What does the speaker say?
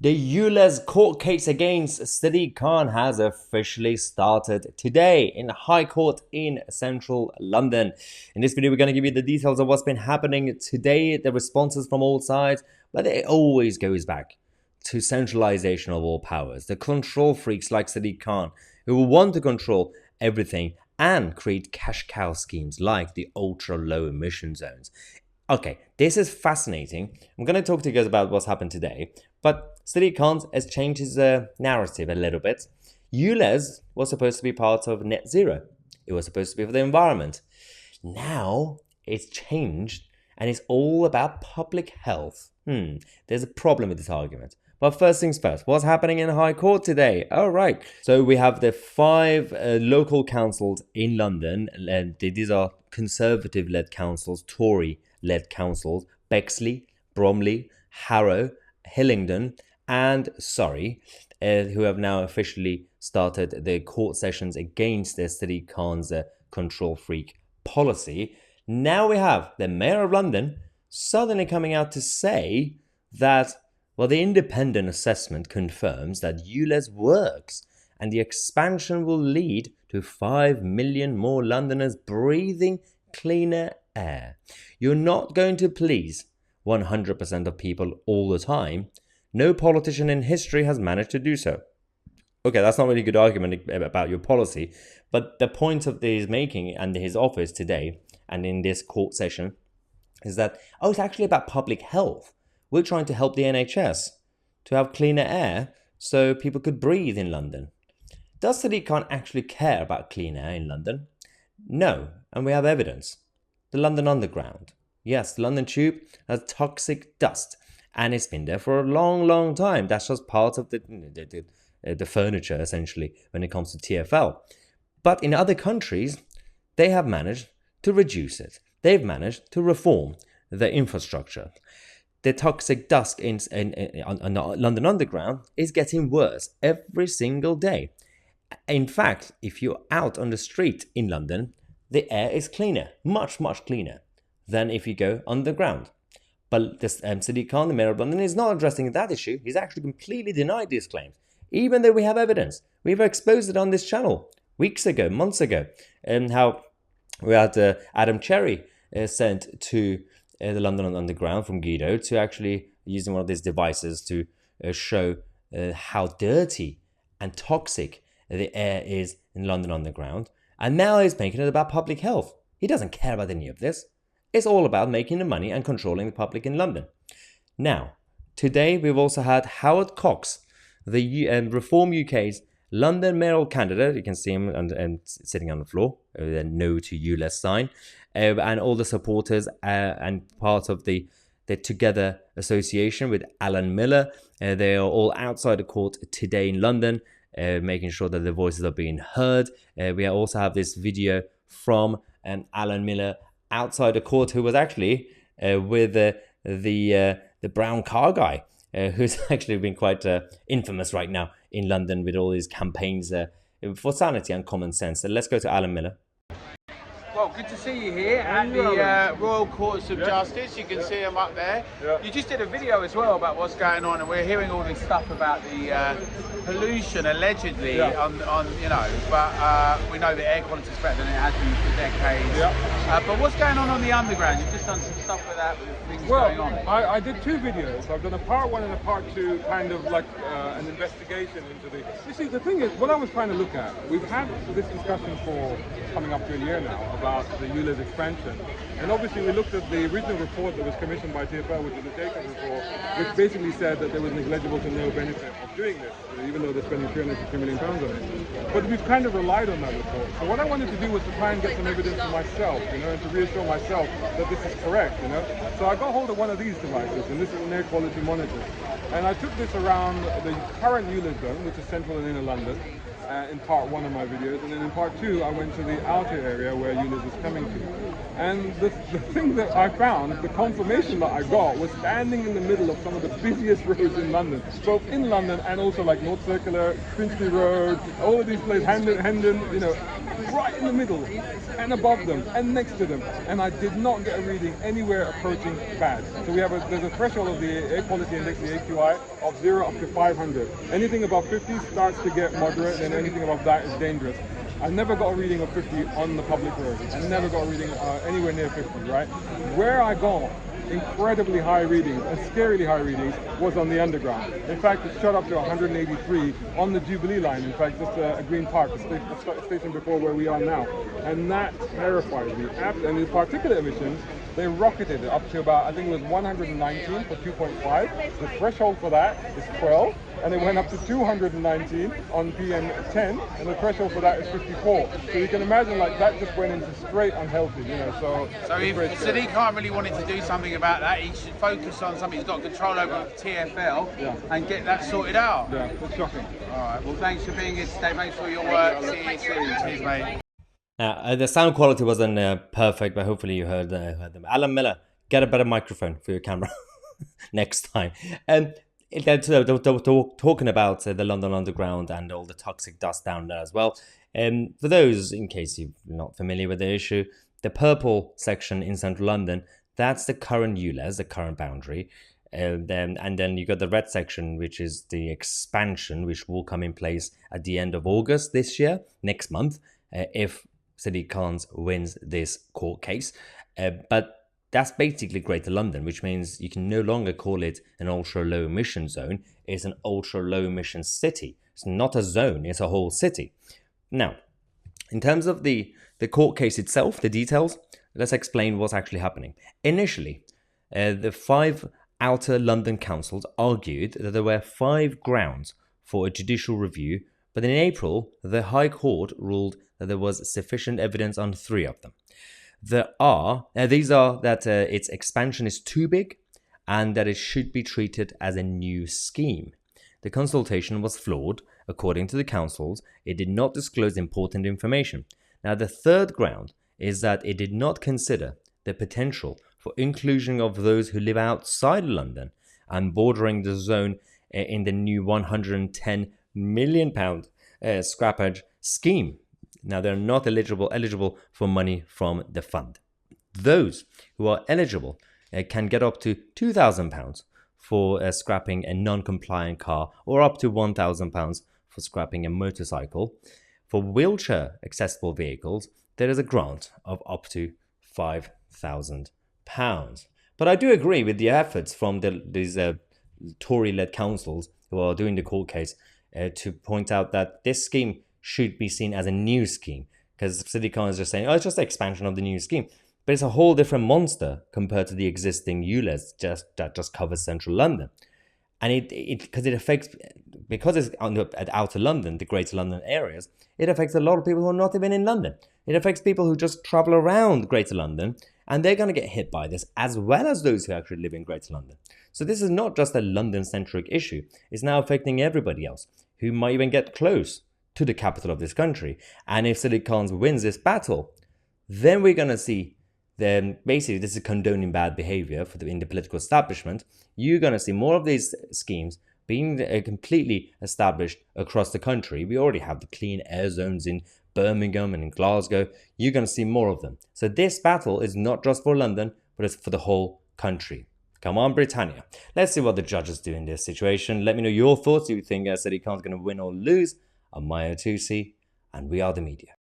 The ULEZ court case against Sadiq Khan has officially started today in the High Court in central London. In this video, we're going to give you the details of what's been happening today, the responses from all sides, but it always goes back to centralization of all powers. The control freaks like Sadiq Khan, who will want to control everything and create cash cow schemes like the ultra low emission zones. Okay, this is fascinating. I'm going to talk to you guys about what's happened today, but Sadiq Khan has changed his narrative a little bit. ULEZ was supposed to be part of net zero. It was supposed to be for the environment. Now it's changed and it's all about public health. There's a problem with this argument. But first things first, what's happening in the High Court today? All right. So we have the 5 local councils in London. And these are Conservative-led councils, Tory-led councils, Bexley, Bromley, Harrow, Hillingdon, and Surrey, who have now officially started their court sessions against the Sadiq Khan's control freak policy. Now we have the Mayor of London suddenly coming out to say that, well, the independent assessment confirms that ULEZ works and the expansion will lead to 5 million more Londoners breathing cleaner air. You're not going to please 100% of people all the time. No politician in history has managed to do so. Okay, that's not really a good argument about your policy, but the point of this making and his office today and in this court session is that, it's actually about public health. We're trying to help the NHS to have cleaner air so people could breathe in London. Does Sadiq Khan actually care about clean air in London? No, and we have evidence. The London Underground. Yes, the London Tube has toxic dust, and it's been there for a long, long time. That's just part of the furniture, essentially, when it comes to TfL. But in other countries, they have managed to reduce it. They've managed to reform the infrastructure. The toxic dust on the London Underground is getting worse every single day. In fact, if you're out on the street in London, the air is cleaner, much, much cleaner than if you go underground. But this Sadiq Khan, the Mayor of London, is not addressing that issue. He's actually completely denied these claims, even though we have evidence. We've exposed it on this channel weeks ago, months ago, and how we had Adam Cherry sent to the London Underground from Guido to actually using one of these devices to show how dirty and toxic the air is in London Underground. And now he's making it about public health. He doesn't care about any of this. It's all about making the money and controlling the public in London. Now, today we've also had Howard Cox, the Reform UK's London mayoral candidate. You can see him and sitting on the floor with a no to ULEZ sign. And all the supporters and part of the Together Association with Alan Miller. They are all outside the court today in London, making sure that their voices are being heard. We also have this video from Alan Miller outside the court, who was actually with the brown car guy, who's actually been quite infamous right now in London with all these campaigns for sanity and common sense. So let's go to Alan Miller. Well, good to see you here at the Royal Courts of Justice. You can see them up there. You just did a video as well about what's going on, and we're hearing all this stuff about the pollution allegedly on but we know the air quality is better than it has been for decades. But what's going on the underground? You've just done some stuff with that, with things going on. I did 2 videos. I've done a part 1 and a part 2, kind of like an investigation into the... You see, the thing is, what I was trying to look at, we've had this discussion for coming up to a year now about the ULEZ expansion. And obviously we looked at the original report that was commissioned by TfL, which is the Jacobs report, which basically said that there was negligible to no benefit of doing this, even though they're spending £350 million on it. But we've kind of relied on that report. So what I wanted to do was to try and get some evidence for myself, and to reassure myself that this is correct, So I got hold of one of these devices, and this is an air quality monitor. And I took this around the current ULEZ zone, which is central and inner London, in part one of my videos, and then in part two I went to the outer area where ULEZ was coming to. And the thing that I found, the confirmation that I got, was standing in the middle of some of the busiest roads in London, both in London and also like North Circular, Finchley Road, all of these places, Hendon, you know, right in the middle, and above them, and next to them. And I did not get a reading anywhere approaching bad. So there's a threshold of the air quality index, the AQI, of 0 up to 500. Anything above 50 starts to get moderate, and anything above that is dangerous. I never got a reading of 50 on the public road. I never got a reading anywhere near 50, right? Where I got incredibly high readings and scarily high readings was on the underground. In fact, it shot up to 183 on the Jubilee line. In fact, just a Green Park, the station before where we are now. And that terrified me. And the particulate emissions, they rocketed it up to about, I think it was 119 for 2.5. The threshold for that is 12. And it went up to 219 on PM10, and the threshold for that is 54. So you can imagine, like, that just went into straight unhealthy, you know. So if Sadiq can't really wanted to do something about that, he should focus on something he's got control over, TFL, and get that sorted out. Yeah, it's shocking. All right, well, thanks for being here today. Thanks for your work. See you soon. Cheers, mate. The sound quality wasn't perfect, but hopefully you heard them. Alan Miller, get a better microphone for your camera next time. They're talking about the London Underground and all the toxic dust down there as well. For those, in case you're not familiar with the issue, the purple section in central London, that's the current ULEZ, the current boundary. And then you got the red section, which is the expansion, which will come in place at the end of August this year, next month, if Sadiq Khan wins this court case. But that's basically Greater London, which means you can no longer call it an ultra-low emission zone. It's an ultra-low emission city. It's not a zone, it's a whole city. Now, in terms of the court case itself, the details, let's explain what's actually happening. Initially, the 5 outer London councils argued that there were 5 grounds for a judicial review, but in April, the High Court ruled that there was sufficient evidence on 3 of them. These are that its expansion is too big and that it should be treated as a new scheme. The consultation was flawed. According to the councils, it did not disclose important information. Now, the third ground is that it did not consider the potential for inclusion of those who live outside London and bordering the zone in the new £110 million scrappage scheme. Now, they're not eligible for money from the fund. Those who are eligible can get up to £2,000 for scrapping a non-compliant car, or up to £1,000 for scrapping a motorcycle. For wheelchair accessible vehicles, there is a grant of up to £5,000. But I do agree with the efforts from these Tory-led councils who are doing the court case to point out that this scheme should be seen as a new scheme, because Sadiq Khan is just saying, oh, it's just the expansion of the new scheme. But it's a whole different monster compared to the existing ULEZ that just covers central London. And because it's at outer London, the Greater London areas, it affects a lot of people who are not even in London. It affects people who just travel around Greater London, and they're going to get hit by this, as well as those who actually live in Greater London. So this is not just a London-centric issue. It's now affecting everybody else who might even get close to the capital of this country. And if Sadiq Khan wins this battle, then we're going to see, then basically this is condoning bad behavior in the political establishment. You're going to see more of these schemes being completely established across the country. We already have the clean air zones in Birmingham and in Glasgow. You're going to see more of them. So this battle is not just for London, but it's for the whole country. Come on, Britannia. Let's see what the judges do in this situation. Let me know your thoughts. Do you think Sadiq Khan's going to win or lose? I'm Mahyar Tousi, and we are the media.